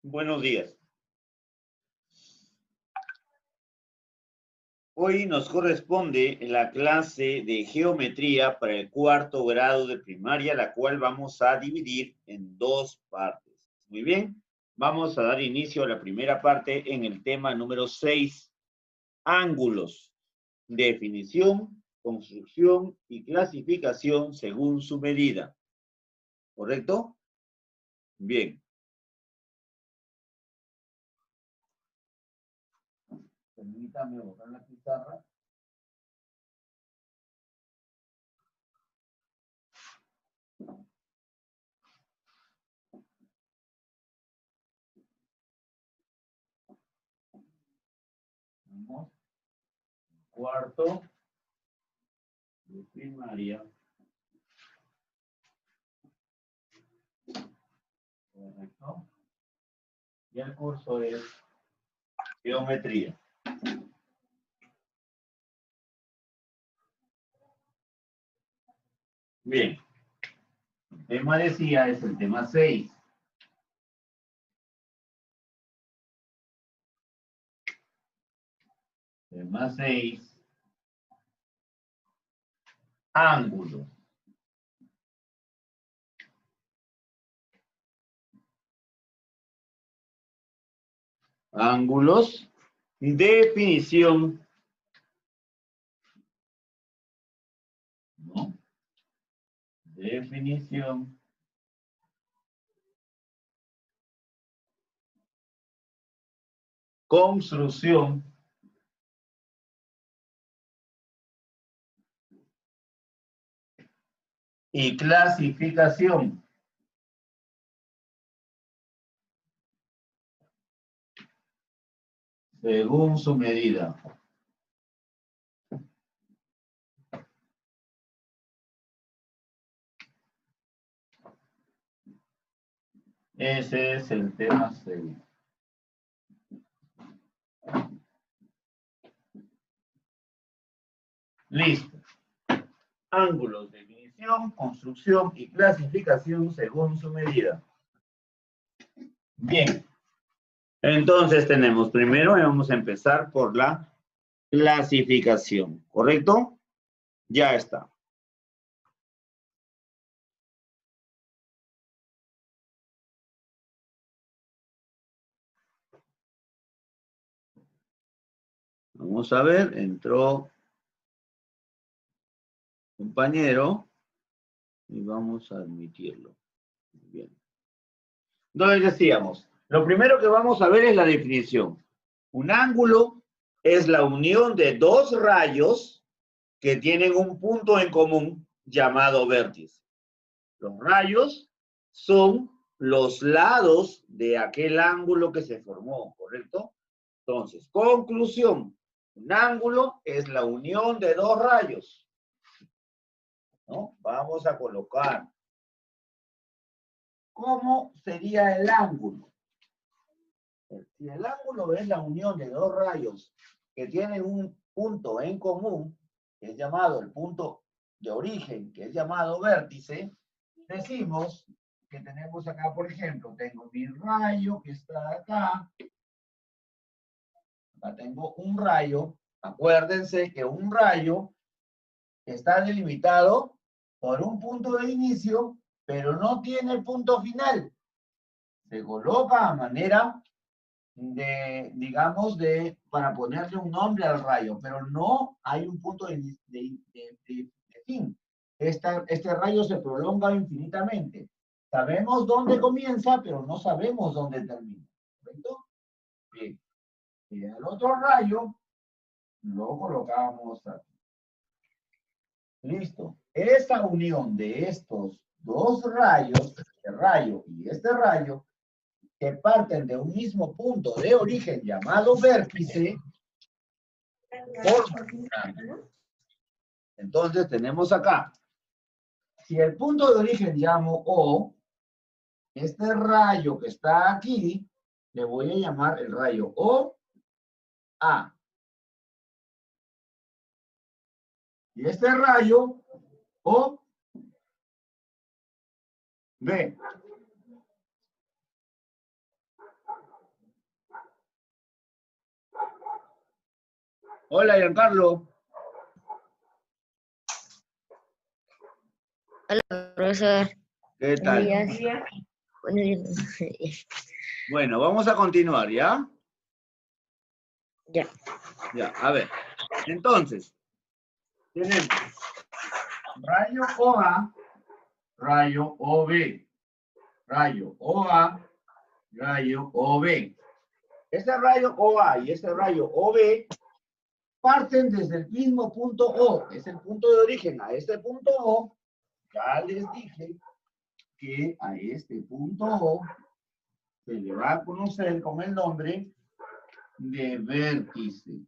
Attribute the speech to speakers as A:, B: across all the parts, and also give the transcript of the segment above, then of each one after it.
A: Buenos días. Hoy nos corresponde la clase de geometría para el cuarto grado de primaria, la cual vamos a dividir en dos partes. Muy bien, vamos a dar inicio a la primera parte en el tema número 6, ángulos, definición, construcción y clasificación según su medida. ¿Correcto? Bien. Permítame borrar la pizarra. Vamos. Cuarto de primaria. Correcto. Y el curso es geometría. Bien. El tema decía es el tema 6. Tema 6. Ángulos. Ángulos. Definición. ¿No? Definición. Construcción. Y clasificación. Según su medida. Ese es el tema 6. Listo. Ángulos, definición, construcción y clasificación según su medida. Bien. Entonces tenemos primero, vamos a empezar por la clasificación, ¿correcto? Ya está. Vamos a ver, entró compañero y vamos a admitirlo. Bien. Entonces decíamos, lo primero que vamos a ver es la definición. Un ángulo es la unión de dos rayos que tienen un punto en común llamado vértice. Los rayos son los lados de aquel ángulo que se formó, ¿correcto? Entonces, conclusión. Un ángulo es la unión de dos rayos, ¿no? Vamos a colocar. ¿Cómo sería el ángulo? Si el ángulo es la unión de dos rayos que tienen un punto en común, que es llamado el punto de origen, que es llamado vértice, decimos que tenemos acá, por ejemplo, tengo mi rayo que está acá. Acá tengo un rayo. Acuérdense que un rayo está delimitado por un punto de inicio, pero no tiene punto final. Se coloca a manera de, digamos, para ponerle un nombre al rayo, pero no hay un punto de fin. Este rayo se prolonga infinitamente. Sabemos dónde comienza, pero no sabemos dónde termina. ¿Correcto? Bien. Y el otro rayo lo colocamos aquí. Listo. Esa unión de estos dos rayos, este rayo y este rayo, que parten de un mismo punto de origen llamado vértice, forman un ángulo. Entonces tenemos acá, si el punto de origen llamo O, este rayo que está aquí, le voy a llamar el rayo OA. Y este rayo OB. Hola, Giancarlo.
B: Hola, profesor.
A: ¿Qué tal?
B: Buenos días. Buenos días.
A: Bueno, vamos a continuar, ¿ya?
B: Ya.
A: Ya, a ver. Entonces, tenemos rayo OA, rayo OB, rayo OA, rayo OB. Ese rayo OA y ese rayo OB parten desde el mismo punto O, es el punto de origen. A este punto O, ya les dije que a este punto O se le va a conocer con el nombre de vértice.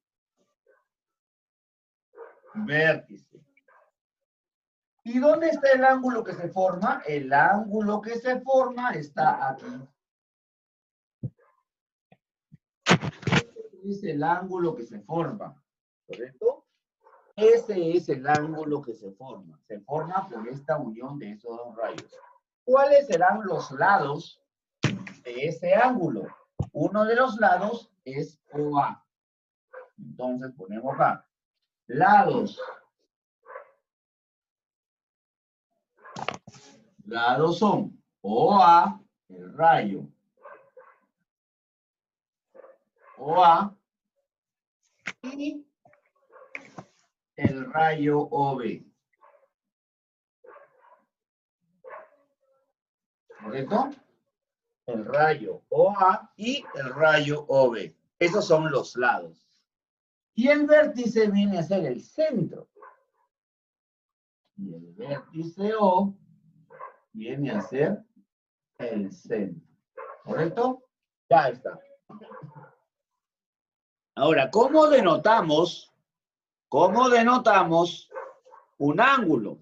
A: Vértice. ¿Y dónde está el ángulo que se forma? El ángulo que se forma está aquí. Este es el ángulo que se forma, ¿correcto? Ese es el ángulo que se forma. Se forma por esta unión de esos dos rayos. ¿Cuáles serán los lados de ese ángulo? Uno de los lados es OA. Entonces ponemos acá. Lados. Lados son OA, el rayo. OA y el rayo OB. ¿Correcto? El rayo OA y el rayo OB. Esos son los lados. Y el vértice viene a ser el centro. Y el vértice O viene a ser el centro. ¿Correcto? Ya está. Ahora, ¿cómo denotamos un ángulo?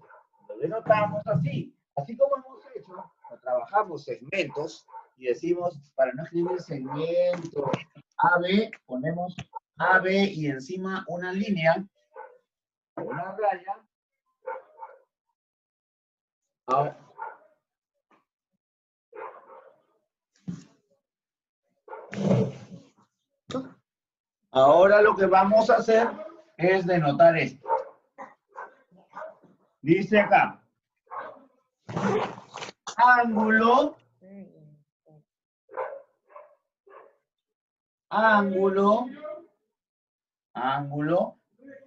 A: Lo denotamos así. Así como hemos hecho, trabajamos segmentos y decimos, para no escribir segmento AB, ponemos AB y encima una línea, una raya. Ahora lo que vamos a hacer es denotar esto. Dice acá, ángulo,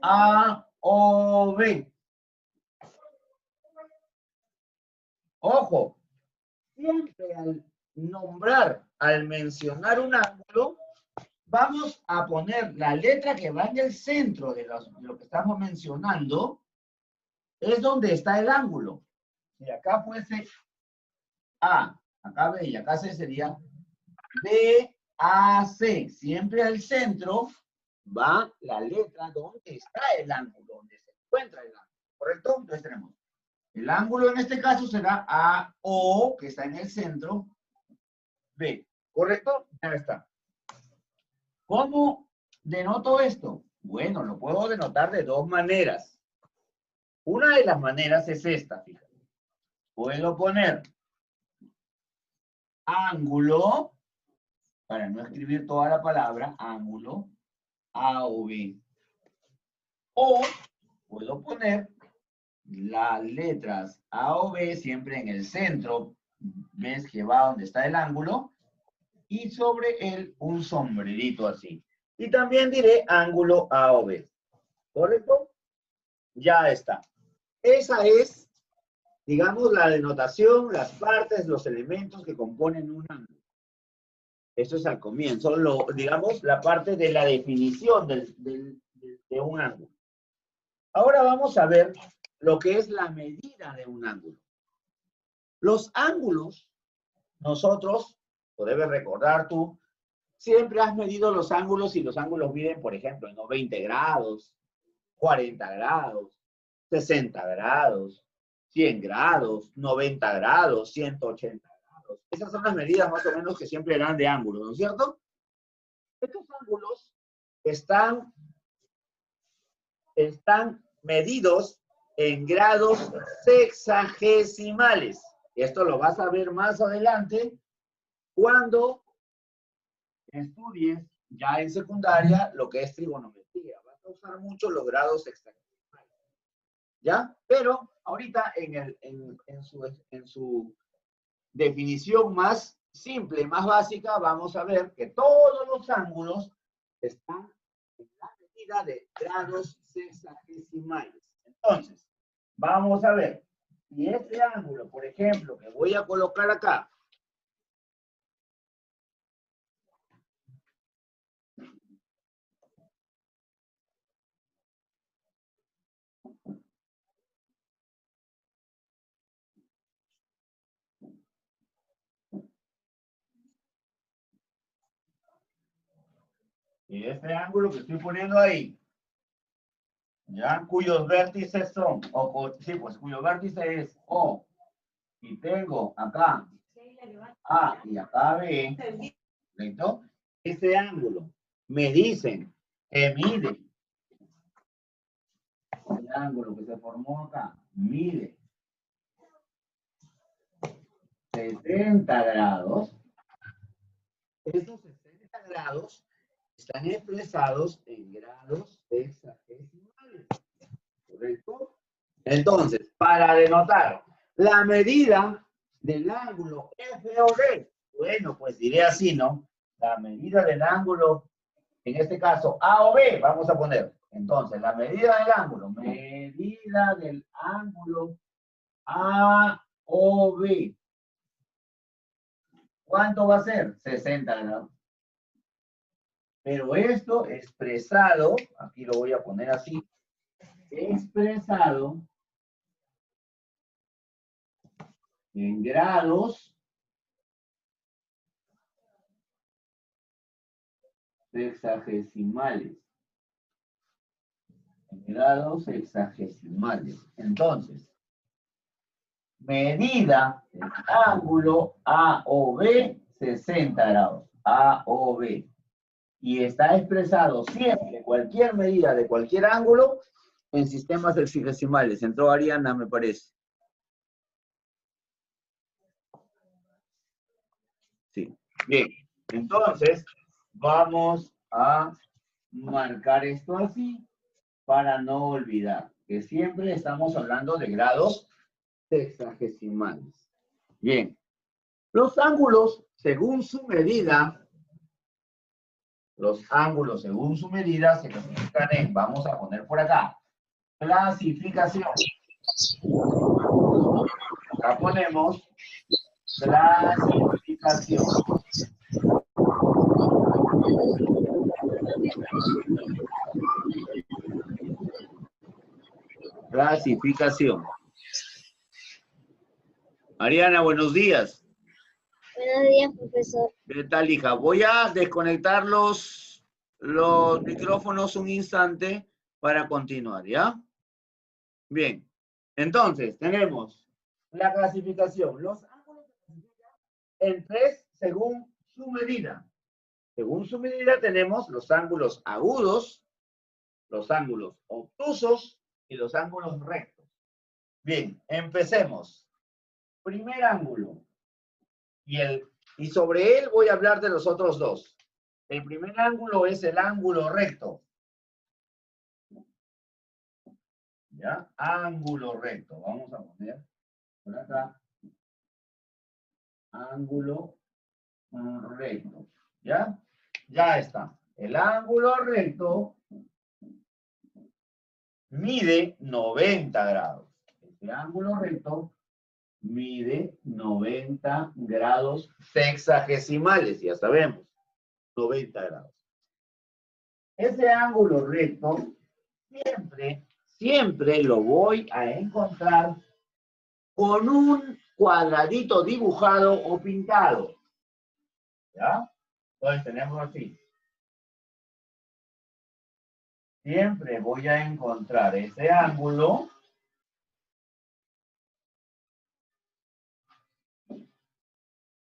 A: AOB. Ojo, siempre al mencionar un ángulo, vamos a poner la letra que va en el centro de lo que estamos mencionando, es donde está el ángulo. Si acá fuese A, acá B y acá C sería BAC. Siempre al centro va la letra donde está el ángulo, donde se encuentra el ángulo. ¿Correcto? Entonces tenemos el ángulo en este caso será AO, que está en el centro, B. ¿Correcto? Ya está. ¿Cómo denoto esto? Bueno, lo puedo denotar de dos maneras. Una de las maneras es esta, fíjate. Puedo poner ángulo, para no escribir toda la palabra, ángulo, A o B. O puedo poner las letras A o B siempre en el centro. ¿Ves que va donde está el ángulo? Y sobre él un sombrerito así. Y también diré ángulo A o B. ¿Correcto? Ya está. Esa es, digamos, la denotación, las partes, los elementos que componen un ángulo. Esto es al comienzo, digamos, la parte de la definición de un ángulo. Ahora vamos a ver lo que es la medida de un ángulo. Los ángulos, nosotros, lo debes recordar tú, siempre has medido los ángulos y los ángulos miden, por ejemplo, en 20 grados, 40 grados, 60 grados, 100 grados, 90 grados, 180 grados. Esas son las medidas más o menos que siempre dan de ángulo, ¿no es cierto? Estos ángulos están medidos en grados sexagesimales. Esto lo vas a ver más adelante cuando estudies ya en secundaria lo que es trigonometría. Vas a usar mucho los grados hexagesimales. ¿Ya? Pero ahorita en su definición más simple, más básica, vamos a ver que todos los ángulos están en la medida de grados sexagesimales. Entonces, vamos a ver, si este ángulo, por ejemplo, que voy a colocar acá, y este ángulo que estoy poniendo ahí, ¿ya? Cuyos vértices son, sí, pues cuyo vértice es O, y tengo acá A y acá B, ¿correcto? Ese ángulo me dicen que mide, el ángulo que se formó acá, mide 60 grados. Esos 60 grados están expresados en grados hexagesimales, ¿correcto? Entonces, para denotar la medida del ángulo FOD, bueno, pues diré así, ¿no? La medida del ángulo, en este caso, A o B, vamos a poner. Entonces, la medida del ángulo A o B. ¿Cuánto va a ser? 60 grados. Pero esto expresado, aquí lo voy a poner así, expresado en grados sexagesimales. En grados sexagesimales. Entonces, medida del ángulo AOB, 60 grados. AOB. Y está expresado siempre, cualquier medida de cualquier ángulo, en sistemas sexagesimales. Entró Ariana, me parece. Sí. Bien. Entonces, vamos a marcar esto así para no olvidar que siempre estamos hablando de grados sexagesimales. Bien. Los ángulos, según su medida, se clasifican en, vamos a poner por acá, clasificación. Acá ponemos clasificación. Clasificación. Ariana, buenos días.
B: Buenos días, profesor.
A: ¿Qué tal, hija? Voy a desconectar los micrófonos un instante para continuar, ¿ya? Bien. Entonces, tenemos la clasificación. Los ángulos se clasifican en tres según su medida. Según su medida tenemos los ángulos agudos, los ángulos obtusos y los ángulos rectos. Bien, empecemos. Primer ángulo. Y sobre él voy a hablar de los otros dos. El primer ángulo es el ángulo recto. ¿Ya? Ángulo recto. Vamos a poner por acá. Ángulo recto. ¿Ya? Ya está. El ángulo recto mide 90 grados. Este ángulo recto mide 90 grados sexagesimales, ya sabemos, 90 grados. Ese ángulo recto siempre lo voy a encontrar con un cuadradito dibujado o pintado. ¿Ya? Entonces tenemos así. Siempre voy a encontrar ese ángulo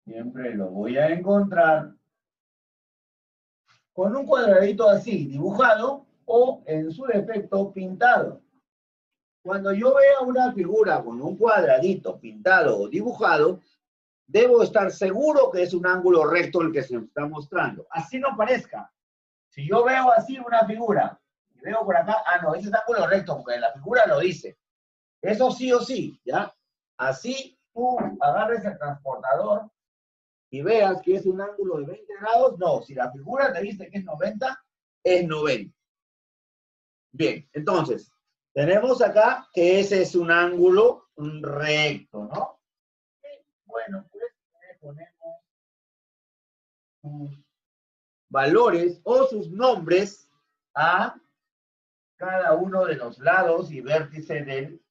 A: siempre lo voy a encontrar con un cuadradito así, dibujado o en su defecto pintado. Cuando yo vea una figura con un cuadradito pintado o dibujado, debo estar seguro que es un ángulo recto el que se me está mostrando. Así no parezca. Si yo veo así una figura Y veo por acá, no, ese es ángulo recto, porque la figura lo dice. Eso sí o sí, ¿ya? Así tú agarres el transportador y veas que es un ángulo de 20 grados, no, si la figura te dice que es 90, es 90. Bien, entonces, tenemos acá que ese es un ángulo recto, ¿no? Bueno, pues le ponemos sus valores o sus nombres a cada uno de los lados y vértices de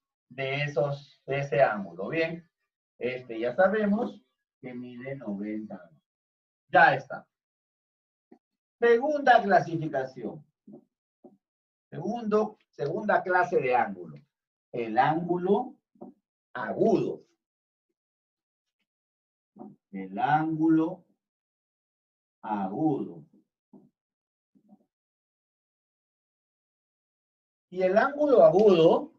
A: ese ángulo. Bien, ya sabemos que mide 90 grados. Ya está. Segunda clasificación. Segunda clase de ángulo. El ángulo agudo. El ángulo agudo. Y el ángulo agudo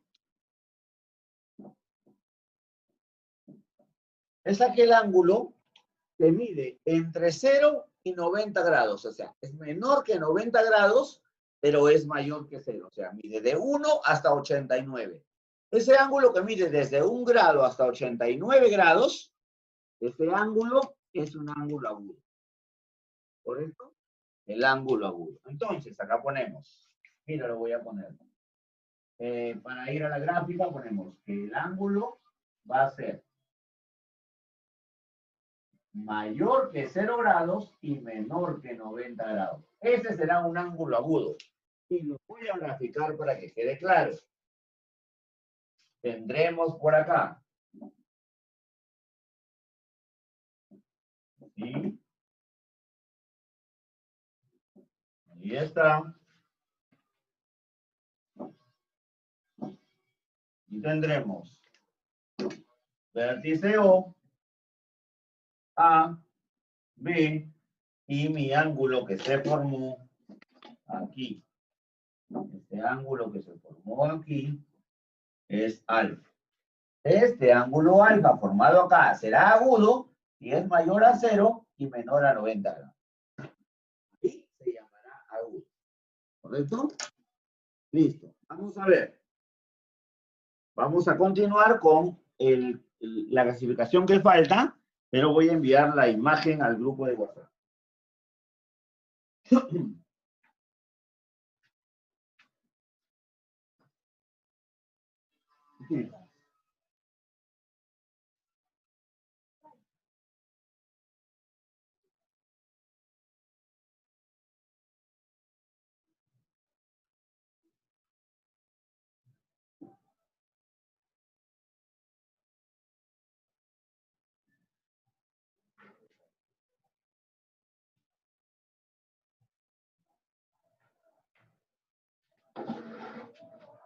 A: es aquel ángulo que mide entre 0 y 90 grados. O sea, es menor que 90 grados, pero es mayor que 0. O sea, mide de 1 hasta 89. Ese ángulo que mide desde 1 grado hasta 89 grados, ese ángulo es un ángulo agudo. ¿Correcto? El ángulo agudo. Entonces, acá ponemos, mira, lo voy a poner. Para ir a la gráfica ponemos que el ángulo va a ser mayor que 0 grados y menor que 90 grados. Ese será un ángulo agudo. Y lo voy a graficar para que quede claro. Tendremos por acá. ¿Sí? Ahí está. Y tendremos vértice O, A, B, y mi ángulo que se formó aquí. Este ángulo que se formó aquí es alfa. Este ángulo alfa formado acá será agudo si es mayor a 0 y menor a 90 grados. Y se llamará agudo. ¿Correcto? Listo. Vamos a ver. Vamos a continuar con la clasificación que falta, pero voy a enviar la imagen al grupo de WhatsApp. Sí.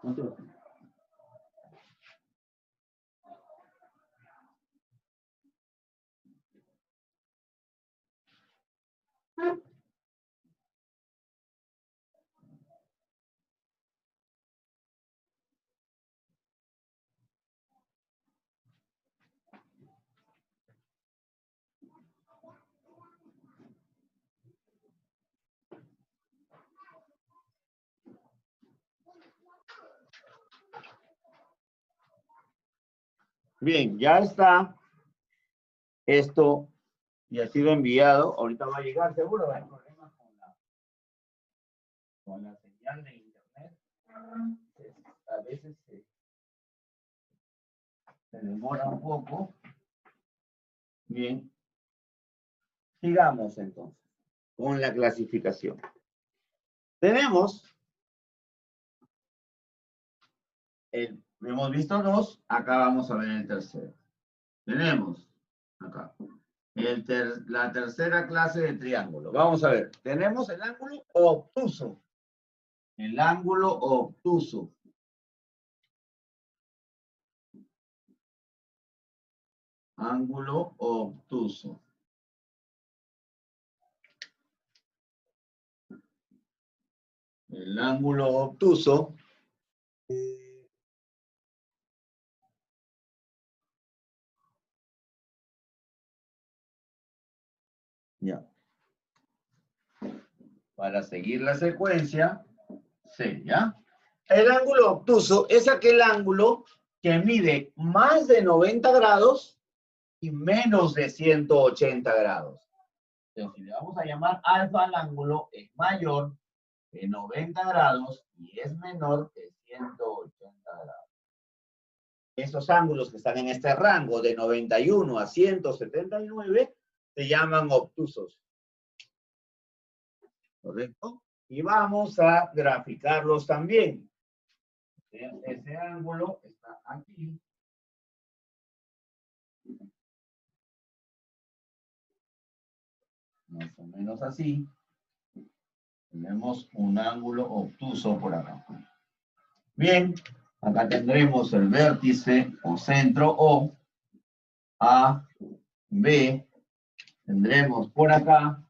A: Entonces, bien, ya está esto y ha sido enviado. Ahorita va a llegar, seguro. Hay problemas con la señal de internet. A veces se demora un poco. Bien. Sigamos entonces con la clasificación. Tenemos, hemos visto dos, acá vamos a ver el tercero. Tenemos acá la tercera clase de triángulo. Vamos a ver, tenemos el ángulo obtuso. El ángulo obtuso. Ángulo obtuso. El ángulo obtuso ya. Para seguir la secuencia, C, ¿ya? El ángulo obtuso es aquel ángulo que mide más de 90 grados y menos de 180 grados. Entonces, si le vamos a llamar alfa al ángulo, es mayor de 90 grados y es menor de 180 grados. Esos ángulos que están en este rango de 91 a 179 se llaman obtusos. ¿Correcto? Y vamos a graficarlos también. Ese ángulo está aquí. Más o menos así. Tenemos un ángulo obtuso por acá. Bien, acá tendremos el vértice o centro O, A, B. Tendremos por acá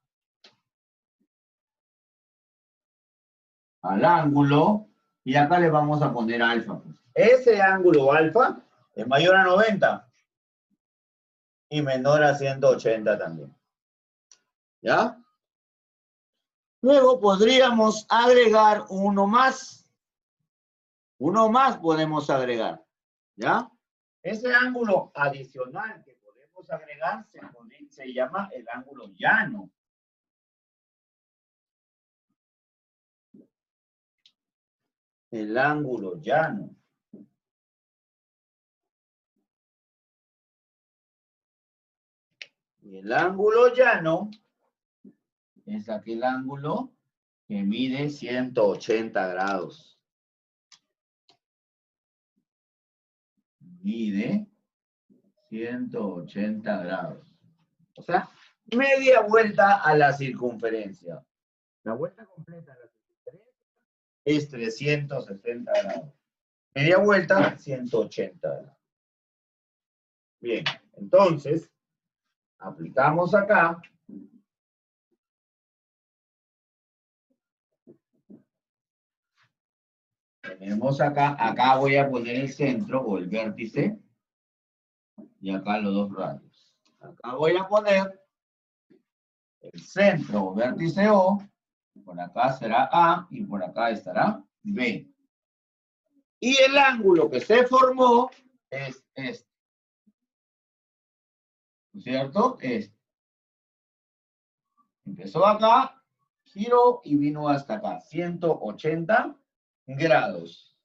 A: al ángulo y acá le vamos a poner alfa. Ese ángulo alfa es mayor a 90 y menor a 180 también. ¿Ya? Luego podríamos agregar uno más. Uno más podemos agregar. ¿Ya? Ese ángulo adicional que podemos agregar se llama el ángulo llano. El ángulo llano. Y el ángulo llano es aquel ángulo que mide 180 grados. Mide 180 grados. O sea, media vuelta a la circunferencia. La vuelta completa a la circunferencia es 360 grados. Media vuelta, 180 grados. Bien, entonces, aplicamos acá. Tenemos acá voy a poner el centro o el vértice. Y acá los dos radios. Acá voy a poner el centro o vértice O. Por acá será A y por acá estará B. Y el ángulo que se formó es este. ¿No es cierto? Este. Empezó acá, giró y vino hasta acá. 180 grados.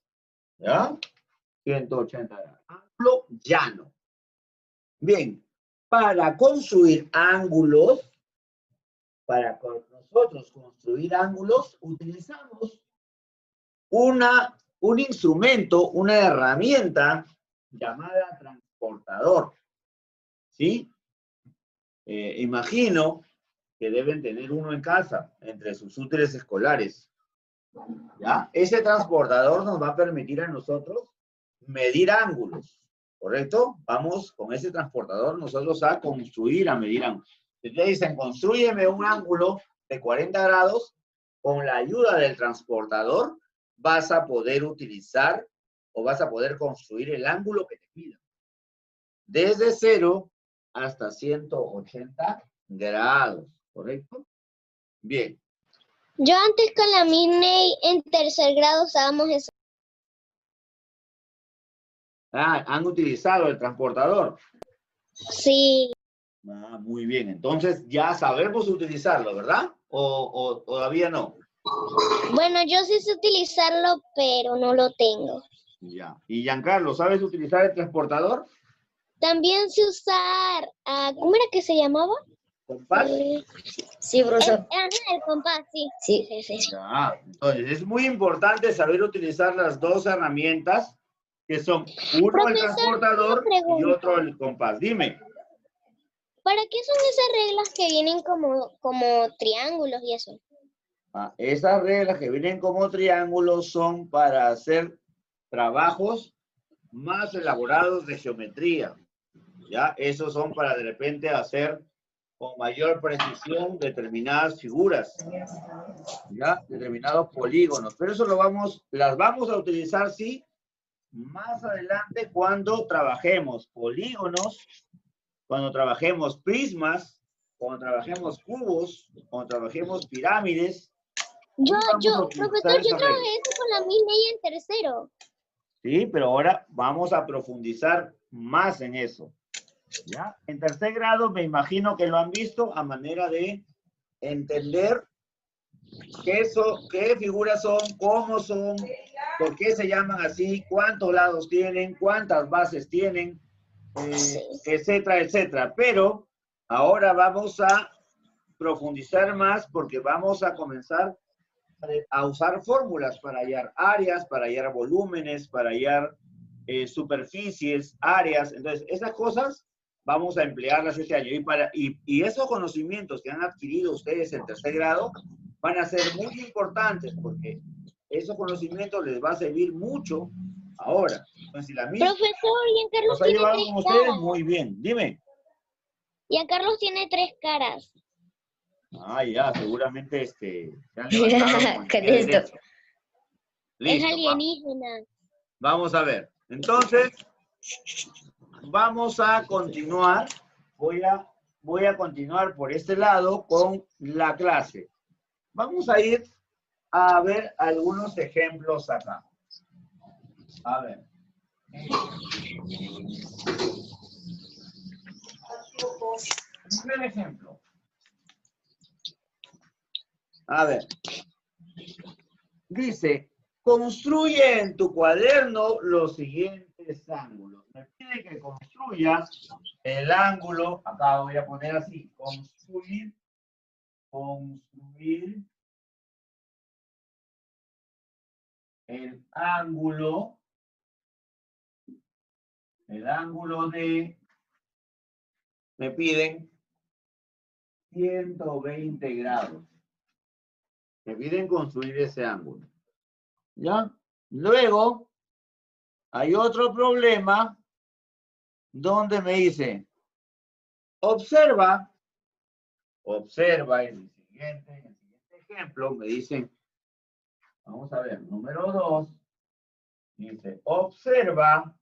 A: ¿Ya? 180 grados. Ángulo llano. Bien. Para construir ángulos, para nosotros construir ángulos, utilizamos un instrumento, una herramienta llamada transportador. ¿Sí? Imagino que deben tener uno en casa, entre sus útiles escolares. ¿Ya? Ese transportador nos va a permitir a nosotros medir ángulos, ¿correcto? Vamos con ese transportador nosotros a construir, a medir ángulos. Si te dicen, constrúyeme un ángulo de 40 grados, con la ayuda del transportador vas a poder utilizar o vas a poder construir el ángulo que te pidan. Desde 0 hasta 180 grados, ¿correcto? Bien.
B: Yo antes con la Midney en tercer grado usábamos eso.
A: Ah, han utilizado el transportador.
B: Sí.
A: Ah, muy bien. Entonces ya sabemos utilizarlo, ¿verdad? ¿O todavía no?
B: Bueno, yo sí sé utilizarlo, pero no lo tengo.
A: Ya. ¿Y Giancarlo, sabes utilizar el transportador?
B: También sé usar, ¿cómo era que se llamaba?
A: ¿Compás?
B: Sí, profesor. El compás, sí. Sí.
A: Ya. Entonces es muy importante saber utilizar las dos herramientas que son uno
B: Profesor,
A: el transportador y otro el compás. Dime.
B: ¿Para qué son esas reglas que vienen como triángulos y eso?
A: Esas reglas que vienen como triángulos son para hacer trabajos más elaborados de geometría. ¿Ya? Esos son para de repente hacer con mayor precisión determinadas figuras, ¿ya? Determinados polígonos. Pero eso las vamos a utilizar, sí, más adelante cuando trabajemos polígonos, cuando trabajemos prismas, cuando trabajemos cubos, cuando trabajemos pirámides,
B: Yo,
A: Y vamos a
B: profesor,
A: utilizar
B: yo
A: esa regla.
B: trabajé eso con la misma y en tercero.
A: Sí, pero ahora vamos a profundizar más en eso. ¿Ya? En tercer grado me imagino que lo han visto a manera de entender qué figuras son, cómo son, por qué se llaman así, cuántos lados tienen, cuántas bases tienen,
B: Sí.
A: etcétera, etcétera. Pero ahora vamos a profundizar más porque vamos a comenzar a usar fórmulas para hallar áreas, para hallar volúmenes, para hallar superficies, áreas. Entonces, esas cosas vamos a emplearlas este año. Y esos conocimientos que han adquirido ustedes en tercer grado van a ser muy importantes porque esos conocimientos les va a servir mucho ahora. Entonces, si la MIS
B: Profesor,
A: nos
B: Giancarlos
A: ha
B: tiene
A: llevado
B: tres
A: con ustedes,
B: caras.
A: muy bien. Dime.
B: Giancarlos tiene tres caras.
A: Ah, ya, seguramente se han levantado con el
C: Con
A: pie
C: esto.
A: derecho.
B: Es
A: Listo,
B: alienígena.
A: vamos a ver. Entonces, vamos a continuar. Voy a continuar por este lado con la clase. Vamos a ir a ver algunos ejemplos acá. A ver. Primer ejemplo. A ver. Dice, construye en tu cuaderno los siguientes ángulos. Me pide que construya el ángulo, acá voy a poner así, construir el ángulo de, me piden 120 grados. Me piden construir ese ángulo. ¿Ya? Luego, hay otro problema donde me dice, observa en el siguiente ejemplo, me dicen, vamos a ver, número 2, dice, observa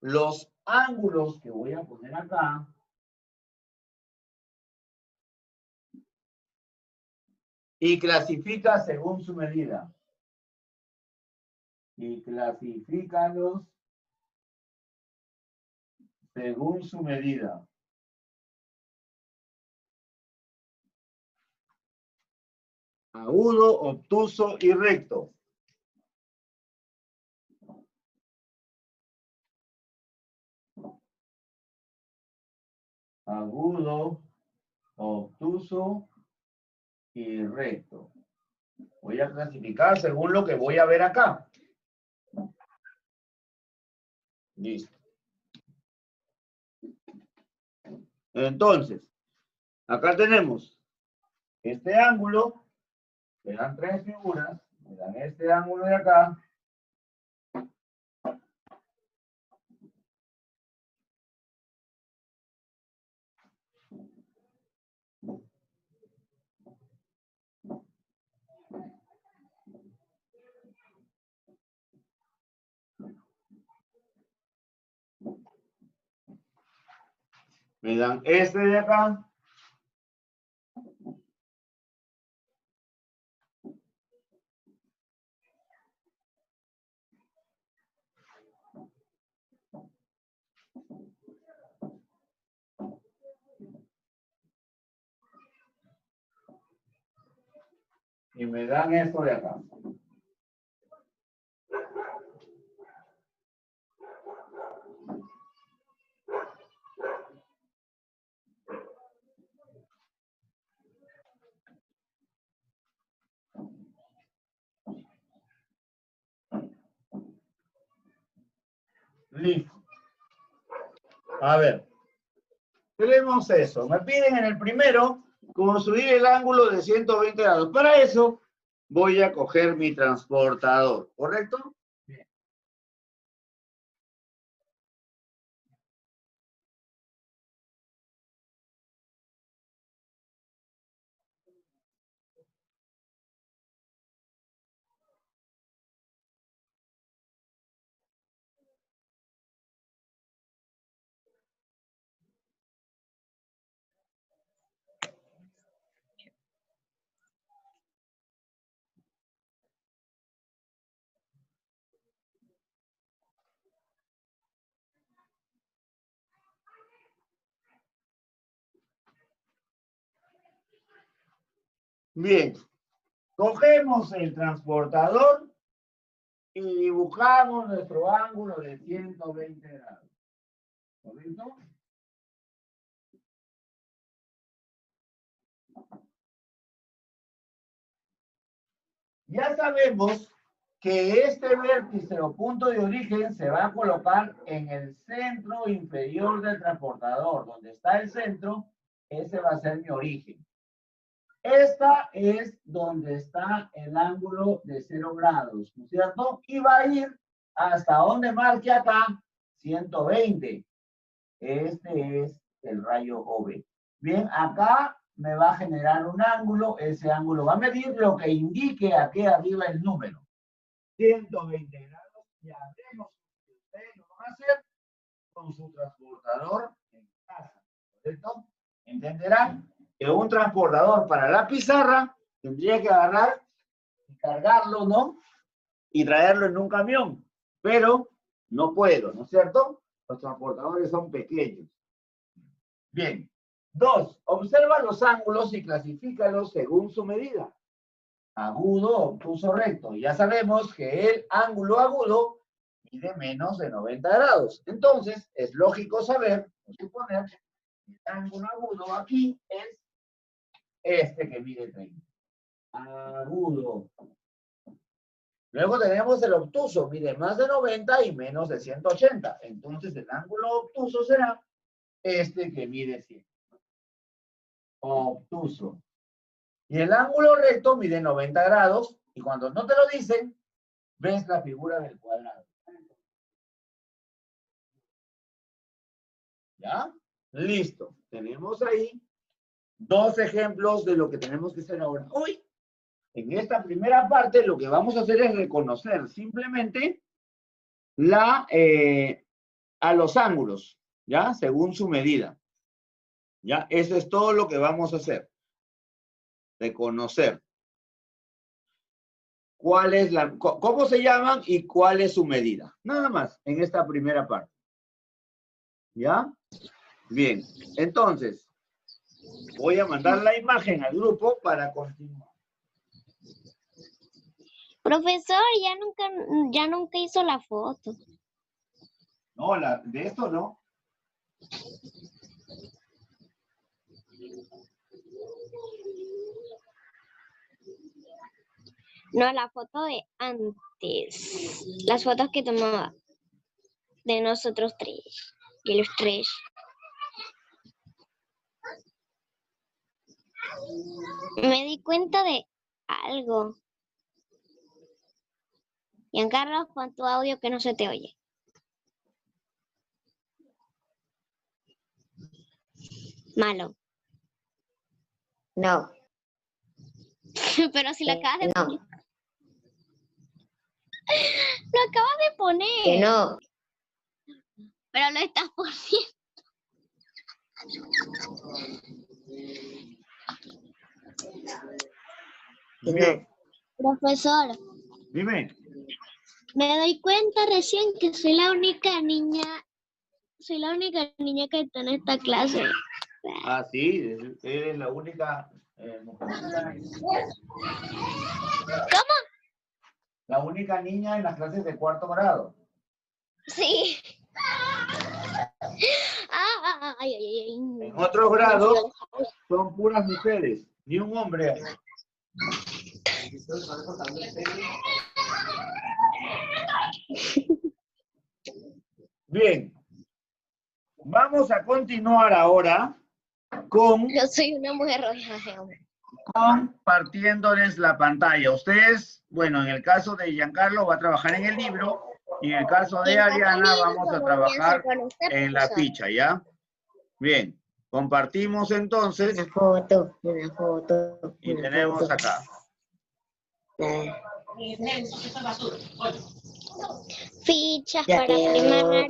A: los ángulos que voy a poner acá y clasifica según su medida. Y clasifícalos según su medida. Agudo, obtuso y recto. Agudo, obtuso y recto. Voy a clasificar según lo que voy a ver acá. Listo. Entonces, acá tenemos este ángulo, me dan tres figuras, me dan este ángulo de acá, me dan este de acá, y me dan esto de acá. Listo. A ver, tenemos eso. Me piden en el primero construir el ángulo de 120 grados. Para eso voy a coger mi transportador, ¿correcto? Bien. Bien. Cogemos el transportador y dibujamos nuestro ángulo de 120 grados. ¿Correcto? Ya sabemos que este vértice o punto de origen se va a colocar en el centro inferior del transportador. Donde está el centro, ese va a ser mi origen. Esta es donde está el ángulo de 0 grados, ¿no es cierto? Y va a ir hasta donde marque acá 120. Este es el rayo OB. Bien, acá me va a generar un ángulo. Ese ángulo va a medir lo que indique aquí arriba el número. 120 grados. Ya veremos que ustedes lo van a hacer con su transportador en casa. ¿Correcto? Entenderán que un transportador para la pizarra tendría que agarrar y cargarlo, ¿no? Y traerlo en un camión. Pero no puedo, ¿no es cierto? Los transportadores son pequeños. Bien. 2. Observa los ángulos y clasifícalos según su medida. Agudo, obtuso, recto. Ya sabemos que el ángulo agudo mide menos de 90 grados. Entonces, es lógico saber, o suponer, que el ángulo agudo aquí es este que mide 30. Agudo. Luego tenemos el obtuso, mide más de 90 y menos de 180. Entonces, el ángulo obtuso será este que mide 100. Obtuso. Y el ángulo recto mide 90 grados, y cuando no te lo dicen, ves la figura del cuadrado. ¿Ya? Listo. Tenemos ahí 2 ejemplos de lo que tenemos que hacer ahora. Hoy, en esta primera parte, lo que vamos a hacer es reconocer simplemente a los ángulos, ¿ya? Según su medida. ¿Ya? Eso es todo lo que vamos a hacer. Reconocer. ¿Cómo se llaman y cuál es su medida? Nada más, en esta primera parte. ¿Ya? Bien, entonces, voy a mandar la imagen al grupo para continuar.
B: Profesor, ya nunca hizo la foto.
A: No, de esto no.
B: No, la foto de antes. Las fotos que tomaba de nosotros tres. De los tres. Me di cuenta de algo. Giancarlo, pon tu audio que no se te oye. Malo.
C: No.
B: Pero si lo acabas de
C: No.
B: poner. Lo acabas de poner.
C: Que no.
B: Pero lo estás poniendo.
A: Bien.
B: Profesor,
A: Dime.
B: me doy cuenta recién que soy la única niña que está en esta clase.
A: Ah, sí, eres la única mujer.
B: ¿Cómo?
A: La única niña en las clases de 4º grado.
B: Sí. Ay.
A: En otros grados son puras mujeres, ni un hombre hay. Bien, vamos a continuar ahora
B: Yo soy una mujer roja de hombre.
A: compartiéndoles la pantalla. Ustedes, bueno, en el caso de Giancarlo va a trabajar en el libro y en el caso de Ariana vamos a trabajar en la ficha, ¿ya? Bien, compartimos entonces
C: Una foto. Una foto.
A: y
C: Una
A: tenemos
C: foto.
A: acá.
B: Fichas
C: Ya
B: para
C: quedó
B: primaria.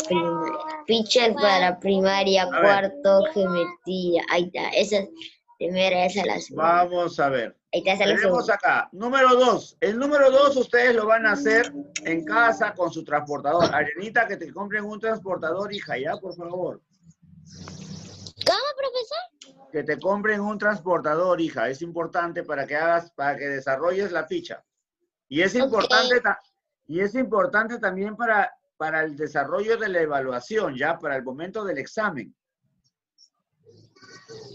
C: Fichas para primaria,
A: A ver.
C: cuarto, geometría. Ahí está. Esa es primera, esa es la segunda.
A: Vamos a ver.
C: Ahí está, esa es la
A: Tenemos
C: segunda.
A: acá, número 2. El número 2 ustedes lo van a hacer en casa con su transportador. Arenita, que te compren un transportador, hija, ya, por favor.
B: ¿Cómo, profesor?
A: que te compren un transportador, hija. Es importante para que desarrolles la ficha. Y es importante, también para el desarrollo de la evaluación, ya para el momento del examen.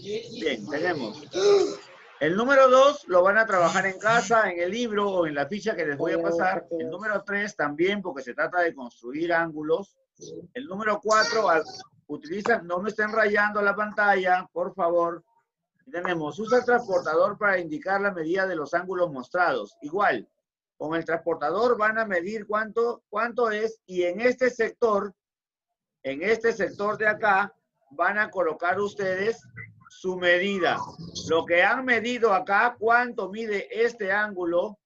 A: Bien, tenemos. El número 2 lo van a trabajar en casa, en el libro o en la ficha que les voy a pasar. El número 3 también, porque se trata de construir ángulos. El número 4, no me estén rayando la pantalla, por favor. Tenemos, usa el transportador para indicar la medida de los ángulos mostrados. Igual, con el transportador van a medir cuánto es, y en este sector de acá, van a colocar ustedes su medida. Lo que han medido acá, cuánto mide este ángulo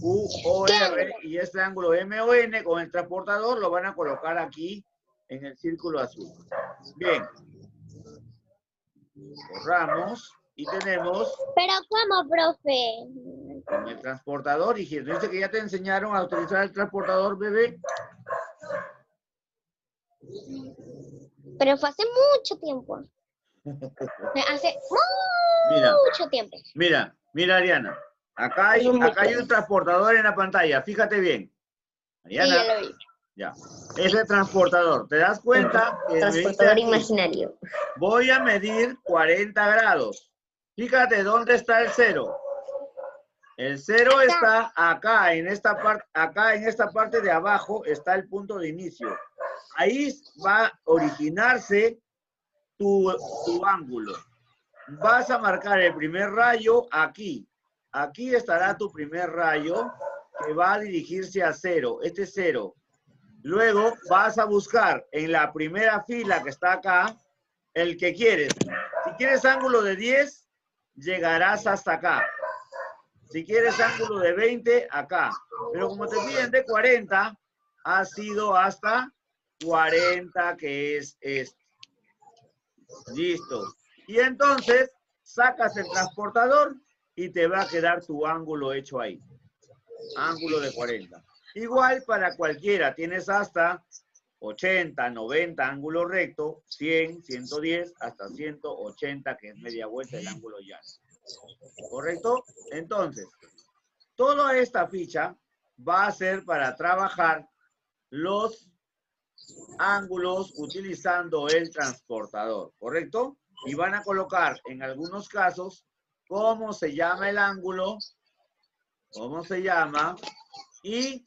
A: QOR y este ángulo MON, con el transportador lo van a colocar aquí en el círculo azul. Bien. Borramos y tenemos...
B: ¿Pero cómo, profe?
A: Con el transportador, y dice que ya te enseñaron a utilizar el transportador, bebé.
B: Pero fue hace mucho tiempo. Hace mucho tiempo.
A: Mira, Ariana. Acá hay un transportador en la pantalla. Fíjate bien. Ariana,
B: Sí, ya lo vi.
A: ya. Ese transportador. ¿Te das cuenta?
C: Transportador imaginario.
A: Voy a medir 40 grados. Fíjate dónde está el 0. El 0 está acá, en esta parte de abajo está el punto de inicio. Ahí va a originarse tu ángulo. Vas a marcar el primer rayo aquí. Aquí estará tu primer rayo que va a dirigirse a 0. Este es 0. Luego vas a buscar en la primera fila que está acá el que quieres. Si quieres ángulo de 10, llegarás hasta acá. Si quieres ángulo de 20, acá. Pero como te piden de 40, ha sido hasta 40, que es este. Listo. Y entonces sacas el transportador y te va a quedar tu ángulo hecho ahí. Ángulo de 40. Igual para cualquiera. Tienes hasta 80, 90 ángulo recto, 100, 110, hasta 180, que es media vuelta el ángulo llano. ¿Correcto? Entonces, toda esta ficha va a ser para trabajar los ángulos utilizando el transportador, ¿correcto? Y van a colocar en algunos casos cómo se llama el ángulo, cómo se llama, y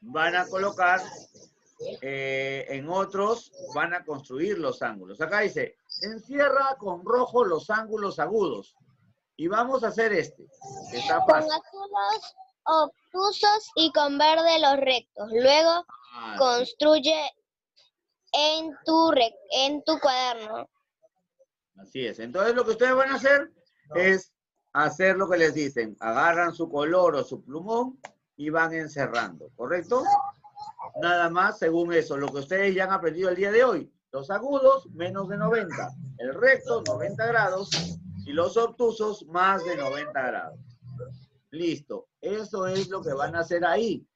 A: van a colocar, en otros van a construir los ángulos. Acá dice, encierra con rojo los ángulos agudos. Y vamos a hacer este. Está fácil.
B: Con azules obtusos y con verde los rectos. Luego construye en tu cuaderno.
A: Así es. Entonces lo que ustedes van a hacer es hacer lo que les dicen. Agarran su color o su plumón y van encerrando. ¿Correcto? Nada más según eso. Lo que ustedes ya han aprendido el día de hoy. Los agudos, menos de 90. El recto, 90 grados. Y los obtusos, más de 90 grados. Listo. Eso es lo que van a hacer ahí.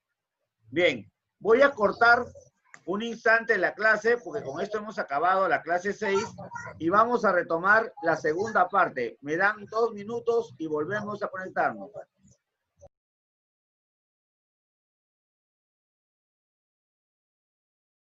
A: Bien. Voy a cortar un instante la clase, porque con esto hemos acabado la clase 6, y vamos a retomar la segunda parte. Me dan 2 minutos y volvemos a conectarnos.